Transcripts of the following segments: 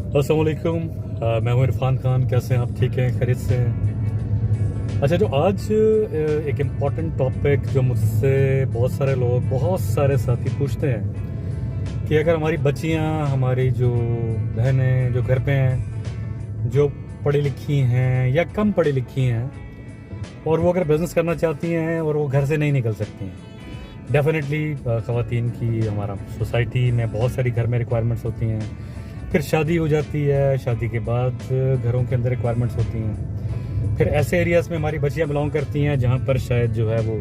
अस्सलाम वालेकुम। मैं हूं इरफान खान। कैसे हैं आप? ठीक हैं? खैरियत से हैं? अच्छा, जो आज एक इम्पॉर्टेंट टॉपिक जो मुझसे बहुत सारे लोग, बहुत सारे साथी पूछते हैं कि अगर हमारी बच्चियां, हमारी जो बहनें जो घर पे हैं, जो पढ़ी लिखी हैं या कम पढ़ी लिखी हैं, और वो अगर बिज़नेस करना चाहती हैं और वो घर से नहीं निकल सकती हैं। डेफिनेटली ख़वातीन की हमारा सोसाइटी में बहुत सारी घर में रिक्वायरमेंट्स होती हैं। फिर शादी हो जाती है, शादी के बाद घरों के अंदर रिक्वायरमेंट्स होती हैं। फिर ऐसे एरियाज़ में हमारी बच्चियां बिलोंग करती हैं जहां पर शायद जो है वो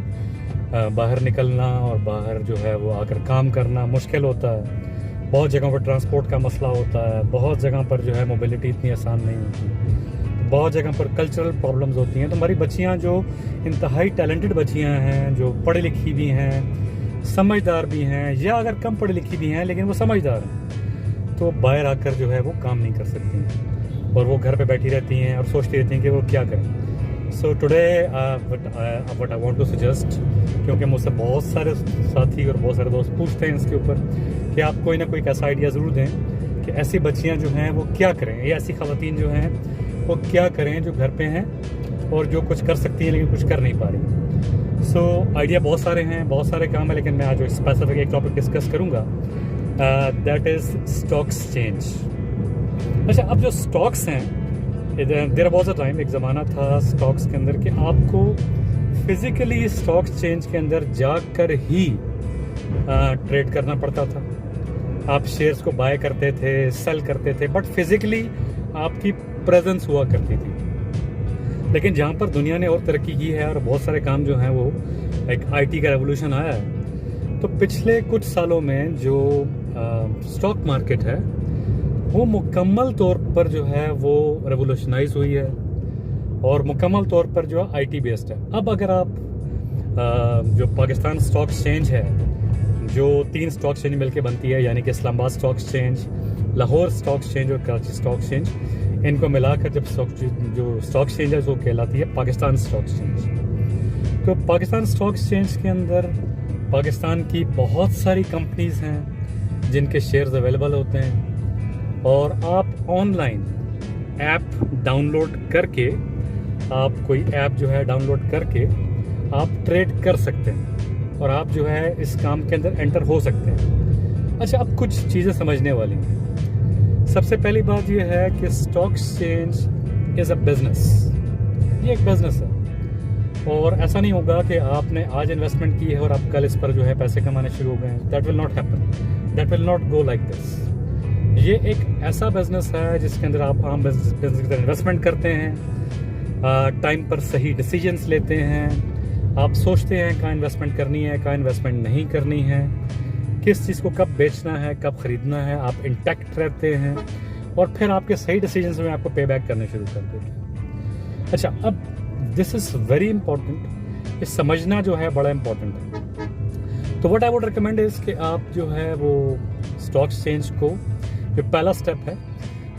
बाहर निकलना और बाहर जो है वो आकर काम करना मुश्किल होता है। बहुत जगहों पर ट्रांसपोर्ट का मसला होता है, बहुत जगह पर जो है मोबिलिटी इतनी आसान नहीं होती, बहुत जगह पर कल्चरल प्रॉब्लम्स होती हैं। तो हमारी बच्चियां जो इंतहाई टैलेंटेड बच्चियां हैं, जो पढ़ी लिखी भी हैं, समझदार भी हैं, या अगर कम पढ़ी लिखी भी हैं लेकिन वो समझदार हैं, तो बाहर आकर जो है वो काम नहीं कर सकती हैं और वो घर पे बैठी रहती हैं और सोचती रहती हैं कि वो क्या करें। So today what I want to suggest, क्योंकि मुझसे बहुत सारे साथी और बहुत सारे दोस्त पूछते हैं इसके ऊपर कि आप कोई ना कोई ऐसा आइडिया ज़रूर दें कि ऐसी बच्चियां जो हैं वो क्या करें, या ऐसी ख़वातीन जो हैं वो क्या करें जो घर पे हैं और जो कुछ कर सकती हैं लेकिन कुछ कर नहीं पा रही। सो आइडिया बहुत सारे हैं, बहुत सारे काम है, लेकिन मैं आज स्पेसिफिक एक टॉपिक डिस्कस करूँगा, दैट इज़ स्टॉक्स चेंज। अच्छा, अब जो स्टॉक्स हैं, देयर वाज अ टाइम, एक ज़माना था स्टॉक्स के अंदर कि आपको फिज़िकली स्टॉक्स चेंज के अंदर जाकर ही ट्रेड करना पड़ता था। आप शेयर्स को बाय करते थे, सेल करते थे, बट फिज़िकली आपकी प्रेजेंस हुआ करती थी। लेकिन जहाँ पर दुनिया ने और तरक्की की है और बहुत सारे काम जो हैं वो एक आईटी का रेवोल्यूशन आया है, तो पिछले कुछ सालों में जो स्टॉक मार्केट है वो मुकम्मल तौर पर जो है वो रेवोल्यूशनाइज हुई है और मुकम्मल तौर पर जो है आईटी बेस्ड है। अब अगर आप जो पाकिस्तान स्टॉक एक्सचेंज है, जो 3 स्टॉक एक्सचेंज मिलकर बनती है, यानी कि Islamabad stock exchange, Lahore stock exchange और कराची स्टॉक एक्सचेंज, इनको मिलाकर जब जो स्टॉक एक्सचेंज है वो कहलाती है पाकिस्तान स्टॉक एक्सचेंज। तो पाकिस्तान स्टॉक एक्सचेंज के अंदर पाकिस्तान की बहुत सारी कंपनीज हैं जिनके शेयर्स अवेलेबल होते हैं, और आप ऑनलाइन ऐप डाउनलोड करके, आप कोई ऐप जो है डाउनलोड करके आप ट्रेड कर सकते हैं और आप जो है इस काम के अंदर एंटर हो सकते हैं। अच्छा, अब कुछ चीज़ें समझने वाली हैं। सबसे पहली बात यह है कि stock exchange is a business. ये एक बिजनेस है और ऐसा नहीं होगा कि आपने आज इन्वेस्टमेंट की है और आप कल इस पर जो है पैसे कमाने शुरू हो गए हैं। That will not happen, that will not go like this. ये एक ऐसा बिजनेस है जिसके अंदर आप आम बिजनेस की तरह इन्वेस्टमेंट करते हैं, टाइम पर सही डिसीजंस लेते हैं, आप सोचते हैं कहाँ इन्वेस्टमेंट करनी है, कहाँ इन्वेस्टमेंट नहीं करनी है, किस चीज़ को कब बेचना है, कब ख़रीदना है, आप इंटैक्ट रहते हैं और फिर आपके सही डिसीजंस में आपको पे बैक करने शुरू कर देते हैं। अच्छा, अब दिस इज़ वेरी इंपॉर्टेंट, ये समझना जो है बड़ा इंपॉर्टेंट है। तो what I would recommend is कि आप जो है वो स्टॉक एक्सचेंज को, जो पहला स्टेप है,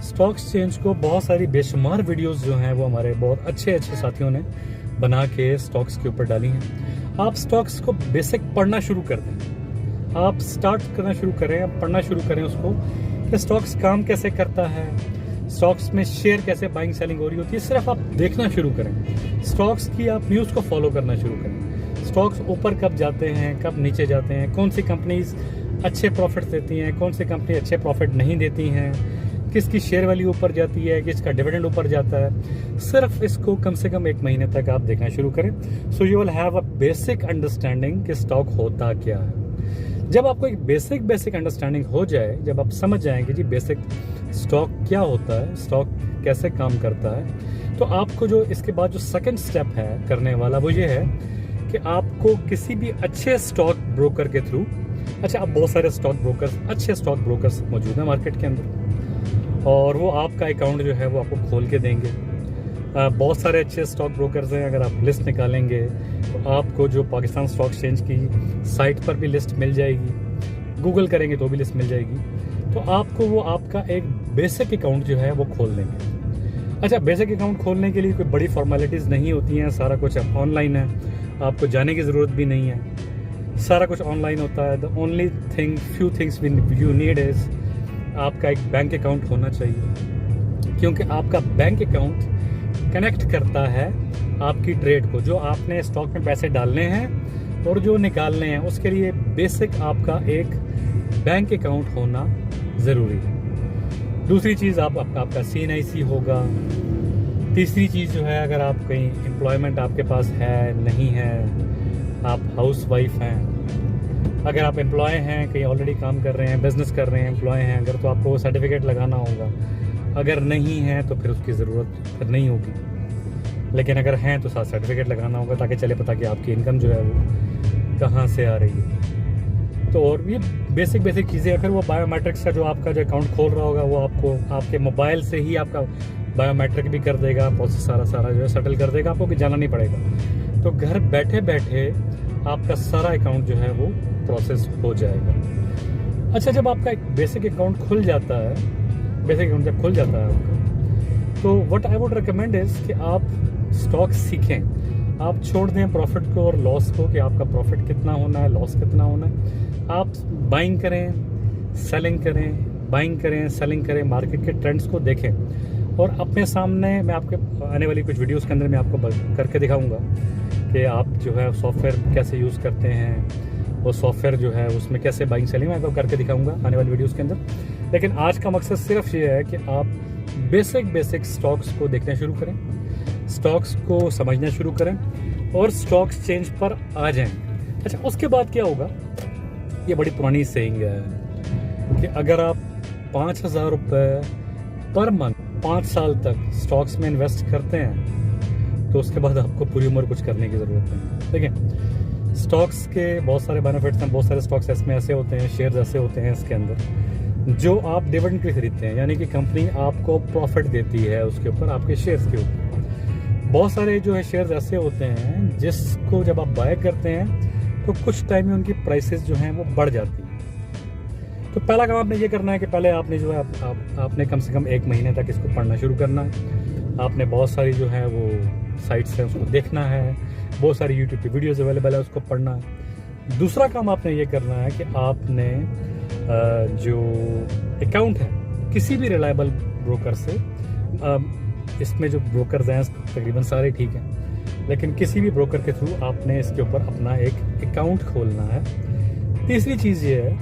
स्टॉक एक्सचेंज को बहुत सारी बेशुमार वीडियोस जो हैं वो हमारे बहुत अच्छे अच्छे साथियों ने बना के स्टॉक्स के ऊपर डाली हैं। आप स्टॉक्स को बेसिक पढ़ना शुरू कर दें, आप स्टार्ट करना शुरू करें, आप पढ़ना शुरू करें उसको कि स्टॉक्स काम कैसे करता है, स्टॉक्स में शेयर कैसे बाइंग सेलिंग हो रही होती है। सिर्फ आप देखना शुरू करें, स्टॉक्स की आप न्यूज़ को फॉलो करना शुरू करें। स्टॉक्स ऊपर कब जाते हैं, कब नीचे जाते हैं, कौन सी कंपनीज अच्छे प्रॉफिट देती हैं, कौन सी कंपनी अच्छे प्रॉफिट नहीं देती हैं, किसकी शेयर वैल्यू ऊपर जाती है, किसका डिविडेंड ऊपर जाता है। सिर्फ इसको कम से कम 1 महीने तक आप देखना शुरू करें। So you will have a basic understanding कि स्टॉक होता क्या है। जब आपको एक बेसिक अंडरस्टैंडिंग हो जाए, जब आप समझ जाएंगे जी बेसिक स्टॉक क्या होता है, स्टॉक कैसे काम करता है, तो आपको जो इसके बाद जो सेकंड स्टेप है करने वाला वो ये है कि आपको किसी भी अच्छे स्टॉक ब्रोकर के थ्रू, अच्छा, अब बहुत सारे स्टॉक ब्रोकर्स, अच्छे स्टॉक ब्रोकर्स मौजूद हैं मार्केट के अंदर और वो आपका अकाउंट जो है वो आपको खोल के देंगे। बहुत सारे अच्छे स्टॉक ब्रोकर्स हैं। अगर आप लिस्ट निकालेंगे तो आपको जो पाकिस्तान स्टॉक एक्सचेंज की साइट पर भी लिस्ट मिल जाएगी, गूगल करेंगे तो भी लिस्ट मिल जाएगी। तो आपको वो आपका एक बेसिक अकाउंट जो है वो खोल देंगे। अच्छा, बेसिक अकाउंट खोलने के लिए कोई बड़ी फॉर्मेलिटीज़ नहीं होती हैं, सारा कुछ ऑनलाइन है, आपको जाने की ज़रूरत भी नहीं है, सारा कुछ ऑनलाइन होता है। The only thing, few things you need is आपका एक बैंक अकाउंट होना चाहिए, क्योंकि आपका बैंक अकाउंट कनेक्ट करता है आपकी ट्रेड को। जो आपने स्टॉक में पैसे डालने हैं और जो निकालने हैं, उसके लिए बेसिक आपका एक बैंक अकाउंट होना ज़रूरी है। दूसरी चीज़ आपका CNIC होगा। तीसरी चीज़ जो है, अगर आप कहीं एम्प्लॉयमेंट आपके पास है नहीं है, आप हाउस वाइफ हैं, अगर आप एम्प्लॉय हैं, कहीं ऑलरेडी काम कर रहे हैं, बिजनेस कर रहे हैं, एम्प्लॉय हैं, अगर तो आपको सर्टिफिकेट लगाना होगा। अगर नहीं है तो फिर उसकी ज़रूरत फिर नहीं होगी, लेकिन अगर हैं तो साथ सर्टिफिकेट लगाना होगा, ताकि चले पता कि आपकी इनकम जो है वो कहाँ से आ रही है। तो और ये बेसिक चीज़ें हैं। फिर वो बायोमेट्रिक्स का जो आपका जो अकाउंट खोल रहा होगा, वो आपको आपके मोबाइल से ही आपका बायोमेट्रिक भी कर देगा, प्रोसेस सारा जो है सेटल कर देगा, आपको भी जाना नहीं पड़ेगा। तो घर बैठे बैठे आपका सारा अकाउंट जो है वो प्रोसेस हो जाएगा। अच्छा, जब आपका एक बेसिक अकाउंट खुल जाता है, जब खुल जाता है आपका, तो what I would recommend is कि आप स्टॉक सीखें। आप छोड़ दें प्रॉफिट को और लॉस को, कि आपका प्रॉफिट कितना होना है, लॉस कितना होना है। आप बाइंग करें, सेलिंग करें, बाइंग करें, सेलिंग करें, मार्केट के ट्रेंड्स को देखें। और अपने सामने मैं आपके आने वाली कुछ वीडियोस के अंदर मैं आपको करके दिखाऊंगा कि आप जो है सॉफ्टवेयर कैसे यूज़ करते हैं, वो सॉफ्टवेयर जो है उसमें कैसे बाइंग सेलिंग मैं आपको करके दिखाऊंगा आने वाली वीडियोस के अंदर। लेकिन आज का मकसद सिर्फ ये है कि आप बेसिक स्टॉक्स को देखना शुरू करें, स्टॉक्स को समझना शुरू करें और स्टॉक्स चेंज पर आ जाएं। अच्छा, उसके बाद क्या होगा, ये बड़ी पुरानी सेइंग है कि अगर आप 5,000 रुपये पर मंथ 5 साल तक स्टॉक्स में इन्वेस्ट करते हैं, तो उसके बाद आपको पूरी उम्र कुछ करने की ज़रूरत नहीं। ठीक है, स्टॉक्स के बहुत सारे बेनिफिट्स हैं, बहुत सारे स्टॉक्स इसमें ऐसे होते हैं, शेयर्स ऐसे होते हैं इसके अंदर, जो आप डिविडेंड पे खरीदते हैं, यानी कि कंपनी आपको प्रॉफिट देती है उसके ऊपर, आपके शेयर्स के ऊपर। बहुत सारे जो है शेयर्स ऐसे होते हैं जिसको जब आप बाय करते हैं तो कुछ टाइम में उनकी प्राइसेस जो हैं वो बढ़ जाती हैं। तो पहला काम आपने ये करना है कि पहले आपने जो है आपने कम से कम 1 महीने तक इसको पढ़ना शुरू करना है। आपने बहुत सारी जो है वो साइट्स हैं उसको देखना है, बहुत सारी यूट्यूब की वीडियोज़ अवेलेबल है उसको पढ़ना है। दूसरा काम आपने ये करना है कि आपने जो अकाउंट है किसी भी रिलायबल ब्रोकर से, इसमें जो ब्रोकर्स हैं तकरीबन सारे ठीक हैं, लेकिन किसी भी ब्रोकर के थ्रू आपने इसके ऊपर अपना एक अकाउंट खोलना है। तीसरी चीज़ ये है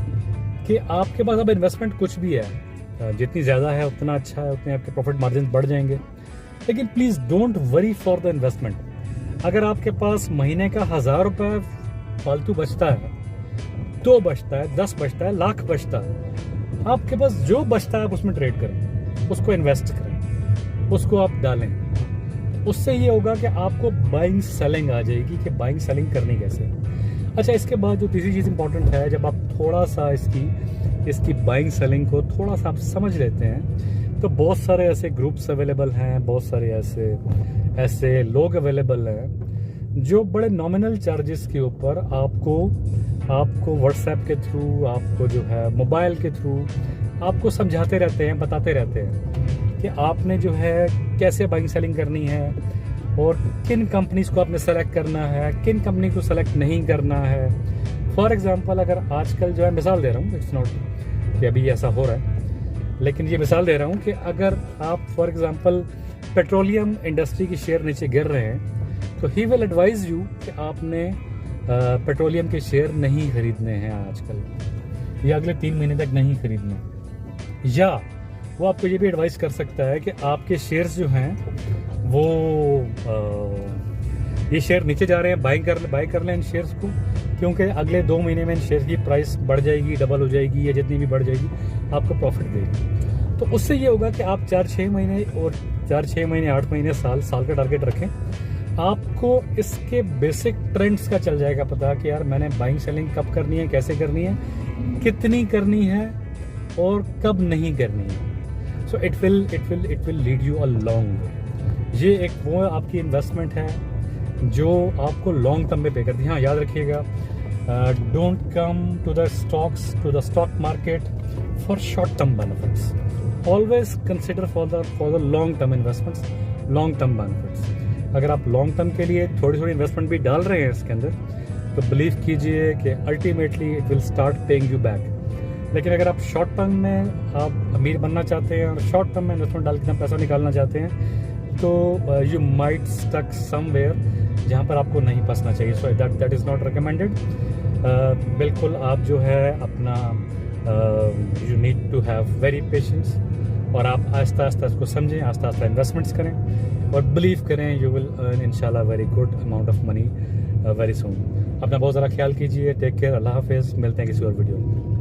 कि आपके पास अब इन्वेस्टमेंट कुछ भी है, जितनी ज़्यादा है उतना अच्छा है, उतने आपके प्रॉफिट मार्जिन बढ़ जाएंगे। लेकिन please don't worry for the investment. अगर आपके पास महीने का 1,000 रुपये फालतू बचता है, 2 बचता है, 10 बचता है, लाख बचता है, आपके पास जो बचता है आप उसमें ट्रेड करें, उसको इन्वेस्ट करें, उसको आप डालें। उससे ये होगा कि आपको बाइंग सेलिंग आ जाएगी कि बाइंग सेलिंग करनी कैसे। अच्छा, इसके बाद जो तीसरी चीज़ इंपॉर्टेंट है, जब आप थोड़ा सा इसकी बाइंग सेलिंग को थोड़ा सा आप समझ लेते हैं, तो बहुत सारे ऐसे ग्रुप्स अवेलेबल हैं, बहुत सारे ऐसे लोग अवेलेबल हैं जो बड़े नॉमिनल चार्जेस के ऊपर आपको व्हाट्सएप के थ्रू, आपको जो है मोबाइल के थ्रू आपको समझाते रहते हैं, बताते रहते हैं कि आपने जो है कैसे बाइंग सेलिंग करनी है और किन कंपनीज को आपने सेलेक्ट करना है, किन कंपनी को सेलेक्ट नहीं करना है। फॉर एग्जांपल, अगर आजकल जो है, मिसाल दे रहा हूँ, इट्स नॉट कि अभी ऐसा हो रहा है, लेकिन ये मिसाल दे रहा हूँ कि अगर आप फॉर एग्जांपल पेट्रोलियम इंडस्ट्री की शेयर नीचे गिर रहे हैं, तो ही विल एडवाइज यू कि आपने पेट्रोलियम के शेयर नहीं खरीदने हैं आजकल, या अगले 3 महीने तक नहीं खरीदने। या वो आपको ये भी एडवाइस कर सकता है कि आपके शेयर्स जो हैं वो ये शेयर नीचे जा रहे हैं, बाय कर लें इन शेयर्स को, क्योंकि अगले 2 महीने में इन शेयर की प्राइस बढ़ जाएगी, डबल हो जाएगी, या जितनी भी बढ़ जाएगी आपको प्रॉफिट देगी। तो उससे ये होगा कि आप 4-6 महीने और 4-6 महीने 8 महीने साल का टारगेट रखें। आपको इसके बेसिक ट्रेंड्स का चल जाएगा पता कि यार मैंने बाइंग सेलिंग कब करनी है, कैसे करनी है, कितनी करनी है और कब नहीं करनी है। So it will lead you a long way. ये एक वो आपकी इन्वेस्टमेंट है जो आपको लॉन्ग टर्म में पे करती है। हाँ, याद रखिएगा, don't come to the stock market for short term benefits, always consider for the long term investments, long term benefits. अगर आप लॉन्ग टर्म के लिए थोड़ी इन्वेस्टमेंट भी डाल रहे हैं इसके अंदर, तो बिलीव कीजिए कि ultimately it will start paying you back. लेकिन अगर आप शॉर्ट टर्म में आप अमीर बनना चाहते हैं और शॉर्ट टर्म में इन्वेस्टमेंट डाल के पैसा निकालना चाहते हैं तो यू माइट स्टक समवेयर जहाँ पर आपको नहीं फंसना चाहिए। So that is not recommended. बिल्कुल आप जो है अपना you need to have very patience और आप आहिस्ता आहिस्ता इसको समझें, आहिस्ता आहिस्ता इन्वेस्टमेंट्स करें और बिलीव करें यू विल अर्न इंशाल्लाह very good amount of money very soon. अपना बहुत ज़्यादा ख्याल कीजिए। Take care. अल्लाह हाफिज़। मिलते हैं किसी और वीडियो में।